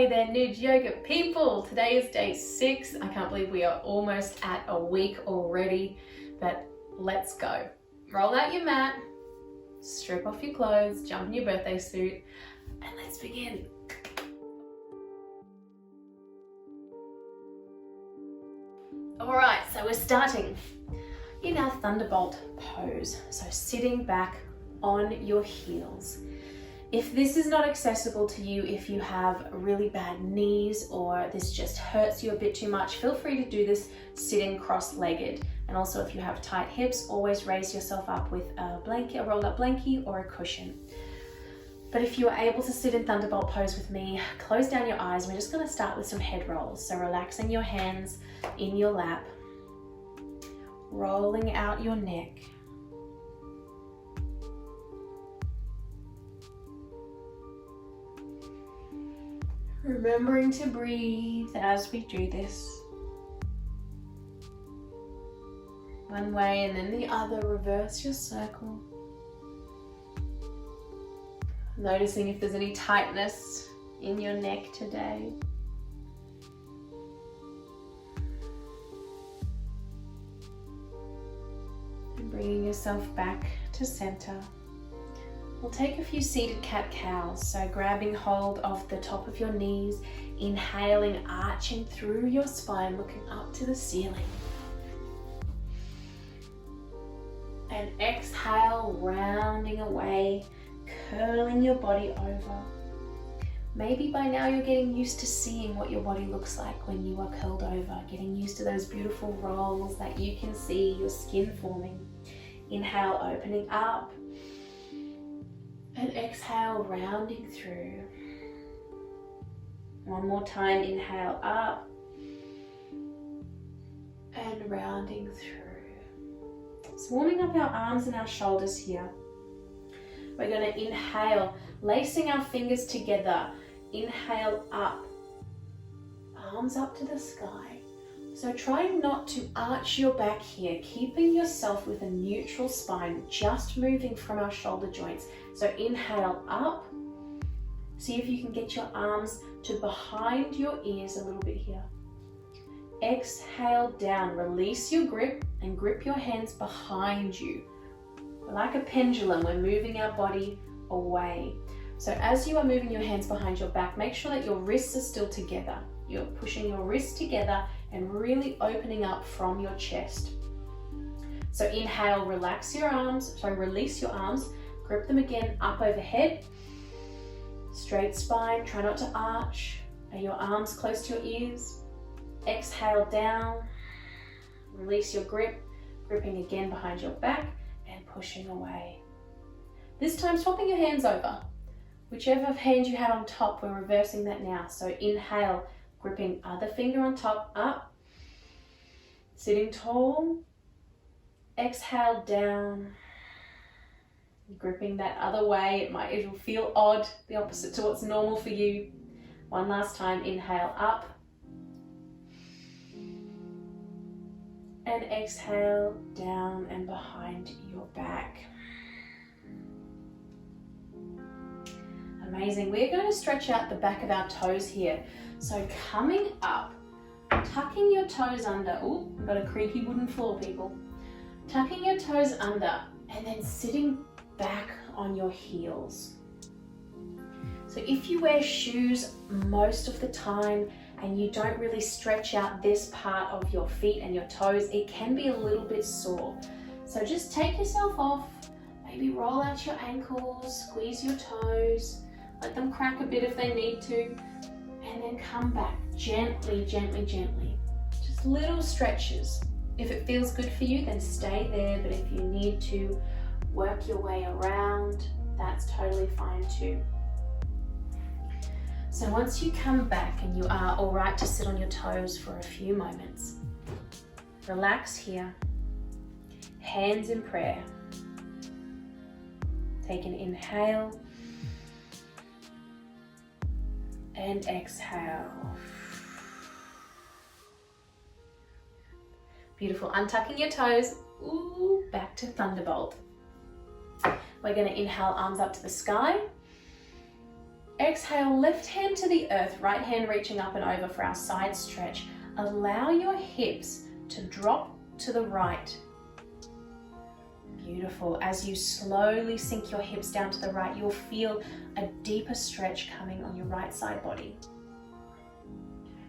Hey there, Nude Yoga people. Today is day 6. I can't believe we are almost at a week already, but let's go. Roll out your mat, strip off your clothes, jump in your birthday suit, and let's begin. All right, so we're starting in our thunderbolt pose. So sitting back on your heels. If this is not accessible to you, if you have really bad knees or this just hurts you a bit too much, feel free to do this sitting cross-legged. And also if you have tight hips, always raise yourself up with a blanket, a rolled up blankie or a cushion. But if you are able to sit in thunderbolt pose with me, close down your eyes. We're just going to start with some head rolls. So relaxing your hands in your lap, rolling out your neck. Remembering to breathe as we do this. One way and then the other, reverse your circle. Noticing if there's any tightness in your neck today. And bringing yourself back to center. We'll take a few seated cat-cows, so grabbing hold of the top of your knees, inhaling, arching through your spine, looking up to the ceiling. And exhale, rounding away, curling your body over. Maybe by now you're getting used to seeing what your body looks like when you are curled over, getting used to those beautiful rolls that you can see your skin forming. Inhale, opening up. And exhale, rounding through. One more time, inhale up and rounding through. So warming up our arms and our shoulders here. We're going to inhale, lacing our fingers together. Inhale up, arms up to the sky. So try not to arch your back here, keeping yourself with a neutral spine, just moving from our shoulder joints. So inhale up, see if you can get your arms to behind your ears a little bit here. Exhale down, release your grip and grip your hands behind you. Like a pendulum, we're moving our body away. So as you are moving your hands behind your back, make sure that your wrists are still together. You're pushing your wrists together and really opening up from your chest. So inhale, release your arms, grip them again up overhead. Straight spine, try not to arch. Are your arms close to your ears? Exhale down, release your grip, gripping again behind your back and pushing away. This time swapping your hands over. Whichever hand you had on top, we're reversing that now. So inhale, gripping other finger on top, up, sitting tall. Exhale down, gripping that other way. It'll feel odd, the opposite to what's normal for you. One last time, inhale up, and exhale down and behind your back. Amazing. We're going to stretch out the back of our toes here. So coming up, tucking your toes under. Oh, we've got a creaky wooden floor, people. Tucking your toes under and then sitting back on your heels. So if you wear shoes most of the time and you don't really stretch out this part of your feet and your toes, it can be a little bit sore. So just take yourself off, maybe roll out your ankles, squeeze your toes, let them crack a bit if they need to, and then come back gently, gently, gently. Just little stretches. If it feels good for you, then stay there, but if you need to work your way around, that's totally fine too. So once you come back and you are all right to sit on your toes for a few moments, relax here, hands in prayer. Take an inhale and exhale. Beautiful. Untucking your toes. Ooh, back to thunderbolt. We're going to inhale, arms up to the sky. Exhale, left hand to the earth, right hand reaching up and over for our side stretch. Allow your hips to drop to the right. Beautiful. As you slowly sink your hips down to the right, you'll feel a deeper stretch coming on your right side body.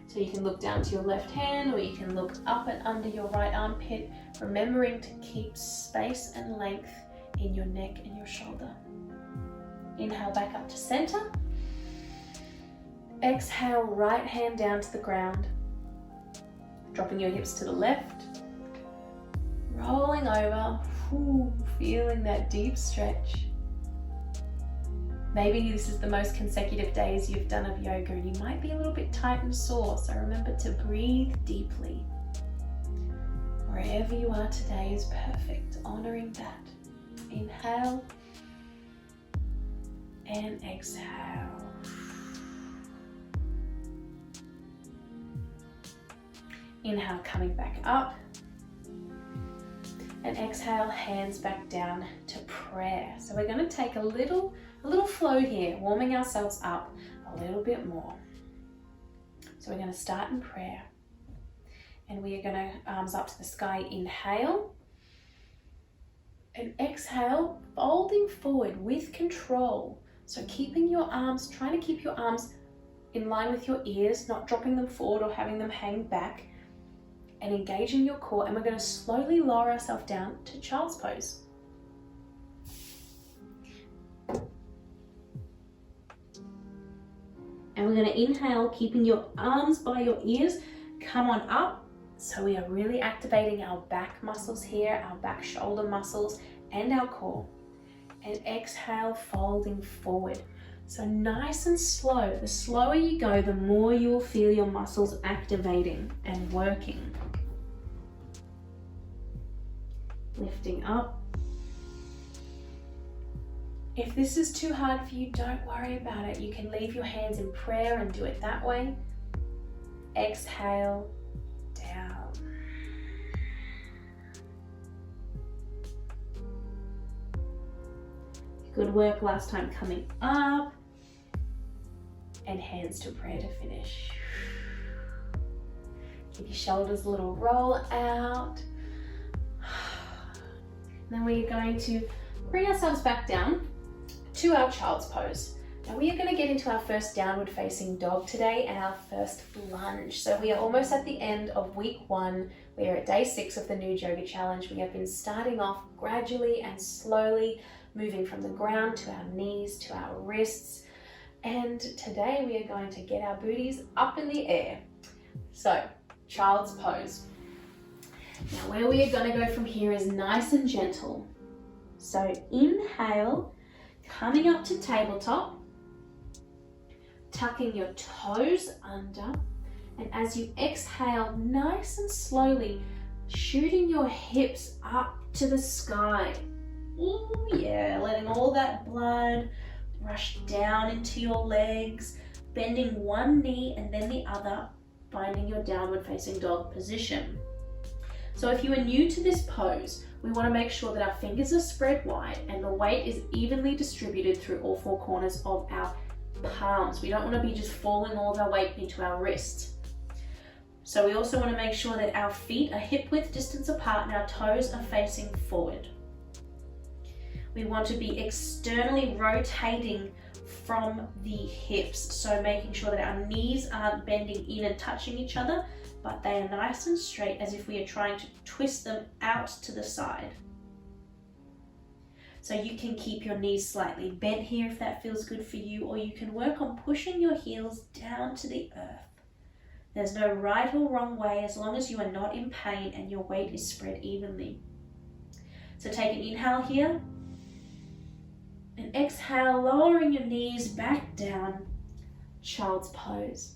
So you can look down to your left hand, or you can look up and under your right armpit, remembering to keep space and length in your neck and your shoulder. Inhale back up to center. Exhale, right hand down to the ground. Dropping your hips to the left. Rolling over. Ooh, feeling that deep stretch. Maybe this is the most consecutive days you've done of yoga and you might be a little bit tight and sore, so remember to breathe deeply. Wherever you are today is perfect, honoring that. Inhale and exhale. Inhale, coming back up. And exhale, hands back down to prayer. So we're going to take a little flow here, warming ourselves up a little bit more. So we're going to start in prayer. And we are going to arms up to the sky, inhale. And exhale, folding forward with control. So keeping your arms, trying to keep your arms in line with your ears, not dropping them forward or having them hang back. And engaging your core, and we're going to slowly lower ourselves down to child's pose. And we're going to inhale, keeping your arms by your ears, come on up. So we are really activating our back muscles here, our back shoulder muscles and our core. And exhale, folding forward. So nice and slow. The slower you go, the more you will feel your muscles activating and working. Lifting up. If this is too hard for you, don't worry about it. You can leave your hands in prayer and do it that way. Exhale, down. Good work last time coming up. And hands to prayer to finish. Give your shoulders a little roll out. Then we're going to bring ourselves back down to our child's pose. Now we are going to get into our first downward facing dog today and our first lunge. So we are almost at the end of week 1. We are at day 6 of the new yoga challenge. We have been starting off gradually and slowly, moving from the ground to our knees, to our wrists. And today we are going to get our booties up in the air. So, child's pose. Now where we are going to go from here is nice and gentle. So inhale, coming up to tabletop, tucking your toes under, and as you exhale, nice and slowly, shooting your hips up to the sky. Ooh yeah, letting all that blood rush down into your legs, bending one knee and then the other, finding your downward facing dog position. So if you are new to this pose, we want to make sure that our fingers are spread wide and the weight is evenly distributed through all 4 corners of our palms. We don't want to be just falling all of our weight into our wrists. So we also want to make sure that our feet are hip width distance apart and our toes are facing forward. We want to be externally rotating from the hips, so making sure that our knees aren't bending in and touching each other, but they are nice and straight as if we are trying to twist them out to the side. So you can keep your knees slightly bent here if that feels good for you, or you can work on pushing your heels down to the earth. There's no right or wrong way as long as you are not in pain and your weight is spread evenly. So take an inhale here. And exhale, lowering your knees back down, child's pose.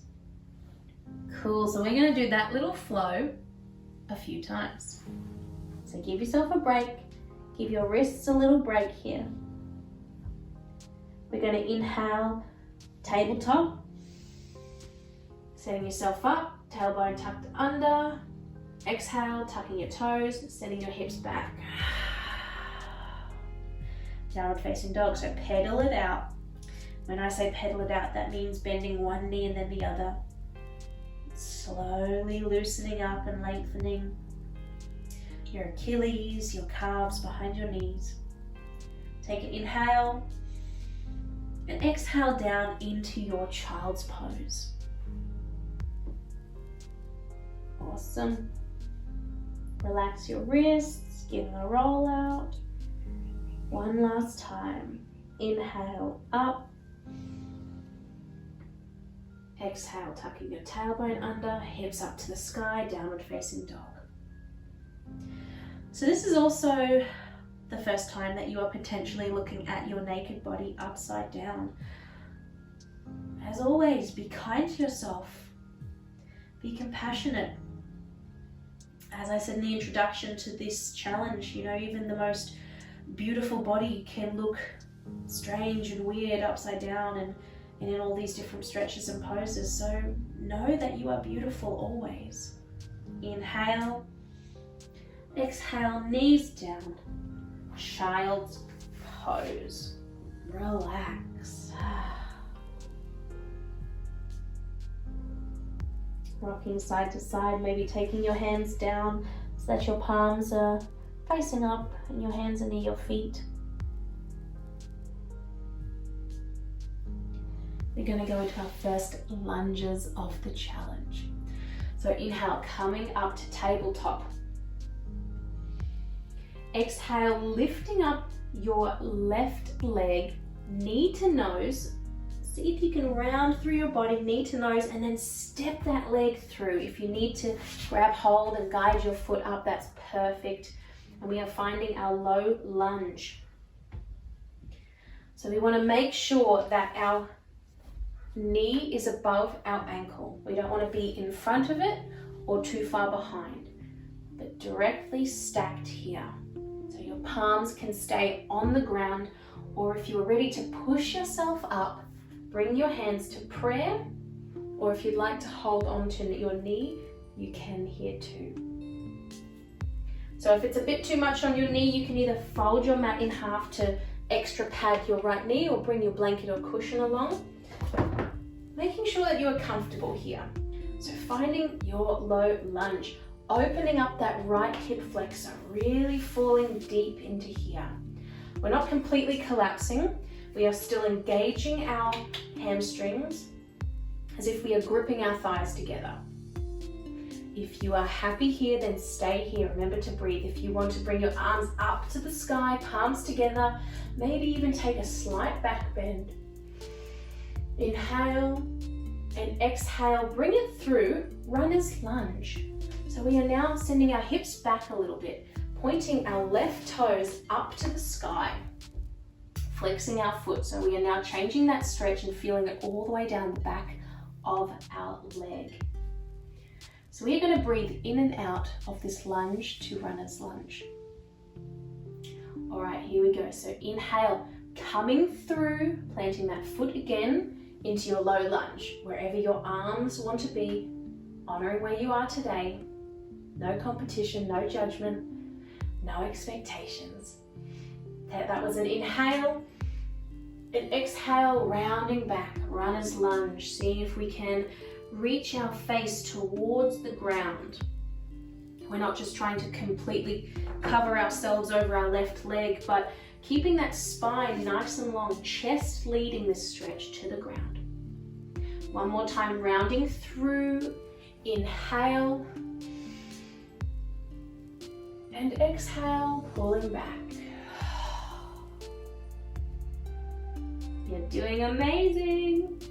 Cool, so we're going to do that little flow a few times. So give yourself a break, give your wrists a little break here. We're going to inhale, tabletop, setting yourself up, tailbone tucked under. Exhale, tucking your toes, sending your hips back. Downward facing dog, so pedal it out. When I say pedal it out, that means bending one knee and then the other. Slowly loosening up and lengthening your Achilles, your calves behind your knees. Take an inhale and exhale down into your child's pose. Awesome. Relax your wrists, give them a roll out. One last time. Inhale up. Exhale, tucking your tailbone under, hips up to the sky, downward facing dog. So this is also the first time that you are potentially looking at your naked body upside down. As always, be kind to yourself. Be compassionate. As I said in the introduction to this challenge, you know, even the most beautiful body can look strange and weird upside down and in all these different stretches and poses. So know that you are beautiful always. Inhale, exhale, knees down, child's pose. Relax. Rocking side to side, maybe taking your hands down so that your palms are facing up and your hands are near your feet. We're going to go into our first lunges of the challenge. So inhale, coming up to tabletop. Exhale, lifting up your left leg, knee to nose. See if you can round through your body, knee to nose, and then step that leg through. If you need to grab hold and guide your foot up, that's perfect. And we are finding our low lunge. So we want to make sure that our knee is above our ankle. We don't want to be in front of it or too far behind, but directly stacked here. So your palms can stay on the ground, or if you are ready to push yourself up, bring your hands to prayer, or if you'd like to hold on to your knee, you can here too. So if it's a bit too much on your knee, you can either fold your mat in half to extra pad your right knee or bring your blanket or cushion along. Making sure that you are comfortable here. So finding your low lunge, opening up that right hip flexor, really falling deep into here. We're not completely collapsing. We are still engaging our hamstrings as if we are gripping our thighs together. If you are happy here, then stay here. Remember to breathe. If you want to bring your arms up to the sky, palms together, maybe even take a slight back bend. Inhale and exhale, bring it through, runner's lunge. So we are now sending our hips back a little bit, pointing our left toes up to the sky, flexing our foot. So we are now changing that stretch and feeling it all the way down the back of our leg. So we are going to breathe in and out of this lunge to runner's lunge. All right, here we go. So inhale, coming through, planting that foot again into your low lunge, wherever your arms want to be, honoring where you are today. No competition, no judgment, no expectations. That was an inhale. And exhale, rounding back, runner's lunge. See if we can reach our face towards the ground. We're not just trying to completely cover ourselves over our left leg, but keeping that spine nice and long, chest leading this stretch to the ground. One more time, rounding through, inhale, and exhale, pulling back. You're doing amazing.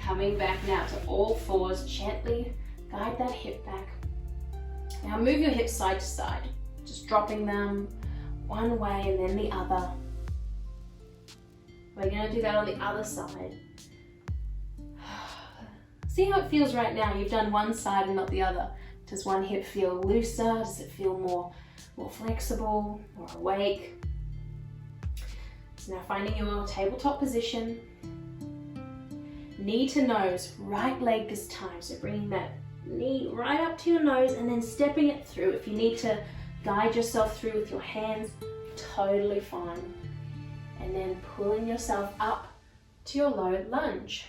Coming back now to all fours, gently guide that hip back. Now move your hips side to side, just dropping them one way and then the other. We're going to do that on the other side. See how it feels right now. You've done one side and not the other. Does one hip feel looser? Does it feel more flexible, more awake? So now finding your tabletop position. Knee to nose, right leg this time. So bringing that knee right up to your nose and then stepping it through. If you need to guide yourself through with your hands, totally fine. And then pulling yourself up to your low lunge.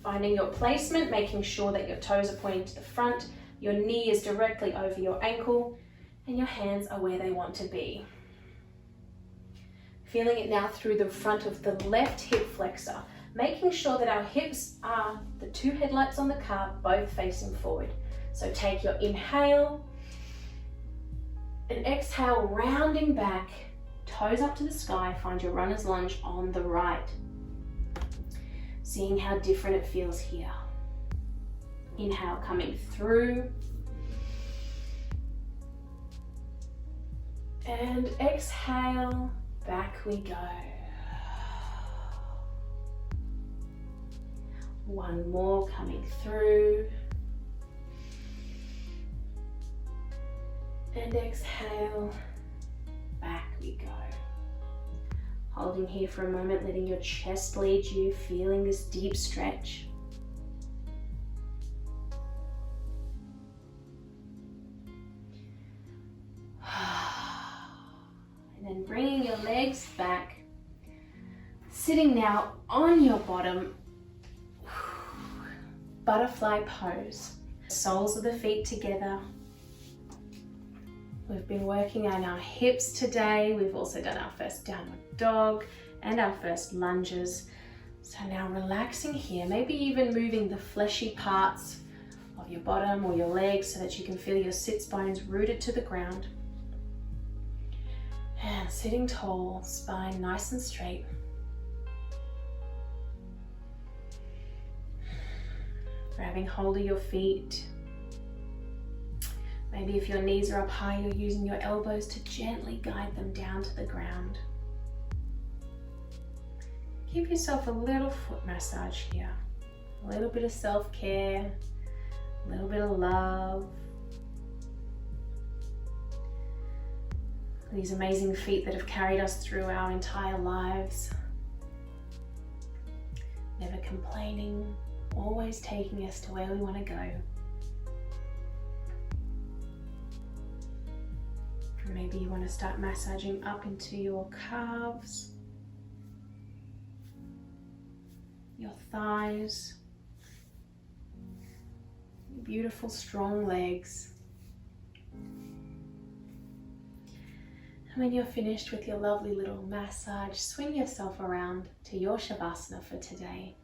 Finding your placement, making sure that your toes are pointing to the front, your knee is directly over your ankle, and your hands are where they want to be. Feeling it now through the front of the left hip flexor, making sure that our hips are the two headlights on the car, both facing forward. So take your inhale and exhale, rounding back, toes up to the sky, find your runner's lunge on the right. Seeing how different it feels here. Inhale coming through. And exhale, back we go. One more coming through. And exhale, back we go. Holding here for a moment, letting your chest lead you, feeling this deep stretch. And then bringing your legs back, sitting now on your bottom, butterfly pose. Soles of the feet together. We've been working on our hips today. We've also done our first downward dog and our first lunges. So now relaxing here, maybe even moving the fleshy parts of your bottom or your legs so that you can feel your sits bones rooted to the ground. And sitting tall, spine nice and straight. Grabbing hold of your feet. Maybe if your knees are up high, you're using your elbows to gently guide them down to the ground. Give yourself a little foot massage here. A little bit of self-care, a little bit of love. These amazing feet that have carried us through our entire lives. Never complaining, always taking us to where we want to go. Maybe you want to start massaging up into your calves, your thighs, your beautiful strong legs. And when you're finished with your lovely little massage, swing yourself around to your Shavasana for today.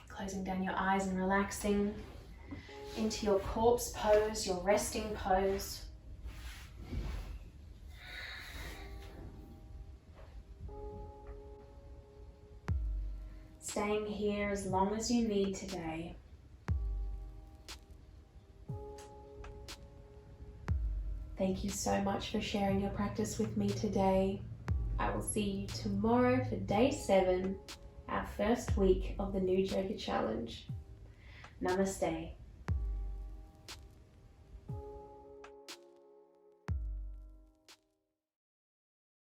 Closing down your eyes and relaxing into your corpse pose, your resting pose. Staying here as long as you need today. Thank you so much for sharing your practice with me today. I will see you tomorrow for day 7, our first week of the New Yoga Challenge. Namaste.